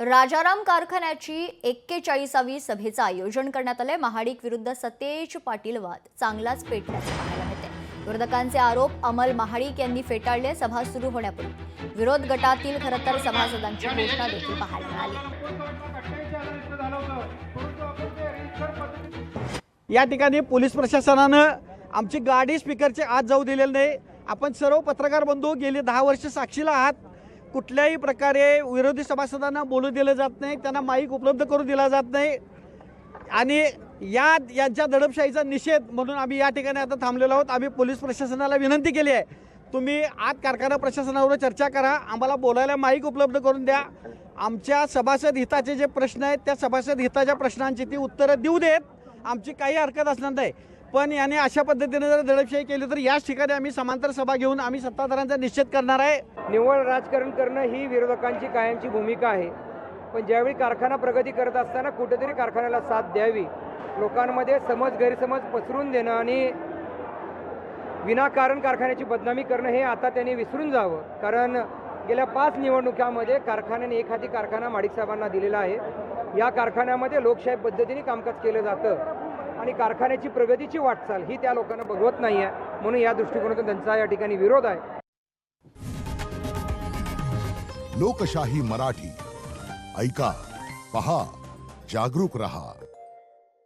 राजाराम कारखान्याची 41वी सभेचं आयोजन करण्यात आलंय। महाडिक विरुद्ध सतेज पाटील वाद चांगलाच पेटल्याचं पाहायला मिळते। विरोधकांचे आरोप अमल महाडिक यांनी फेटाळले। सभा सुरू होण्यापूर्वी विरोध गटातील खरंतर सभासदांची घोषणा देखील पाहायला मिळाली। या ठिकाणी पोलीस प्रशासनानं आमची गाडी स्पीकरचे आत जाऊ दिलेली नाही। आपण सर्व पत्रकार बंधू गेली 10 वर्ष साक्षीला आहात। कुठल्याही प्रकारे विरोधी सभासदांना बोलू दिलं जात नाही, त्यांना माईक उपलब्ध करून दिला जात नाही आणि यांच्या दडपशाहीचा निषेध म्हणून आम्ही या ठिकाणी आता थांबलेलो आहोत। आम्ही पोलीस प्रशासनाला विनंती केली आहे, तुम्ही आत कारखाना प्रशासनावर चर्चा करा, आम्हाला बोलायला माईक उपलब्ध करून द्या। आमच्या सभासद हिताचे जे प्रश्न आहेत त्या सभासद हिताच्या प्रश्नांची ती उत्तरं देऊ देत, आमची काही हरकत असणार नाही। पण याने अशा पद्धतीने जर दडपशाही केली तर याच ठिकाणी आम्ही समांतर सभा घेऊन आम्ही सत्ताधाऱ्यांचा निषेध करणार आहे। निव्वळ राजकारण करणं ही विरोधकांची कायमची भूमिका आहे, पण ज्यावेळी कारखाना प्रगती करत असताना कुठेतरी कारखान्याला साथ द्यावी, लोकांमध्ये समज गैरसमज पसरून देणं आणि विनाकारण कारखान्याची बदनामी करणं हे आता त्यांनी विसरून जावं। कारण गेल्या 5 निवडणुकांमध्ये कारखान्याने एखादी कारखाना माडिक साहेबांना दिलेला आहे। या कारखान्यामध्ये लोकशाही पद्धतीने कामकाज केलं जातं आणि कारखान्याची प्रगतीची वाटचाल ही त्या लोकांना बघवत नाही आहे, म्हणून या दृष्टिकोनातून त्यांचा या ठिकाणी विरोध आहे। लोकशाही मराठी ऐका, पहा, जागरूक रहा।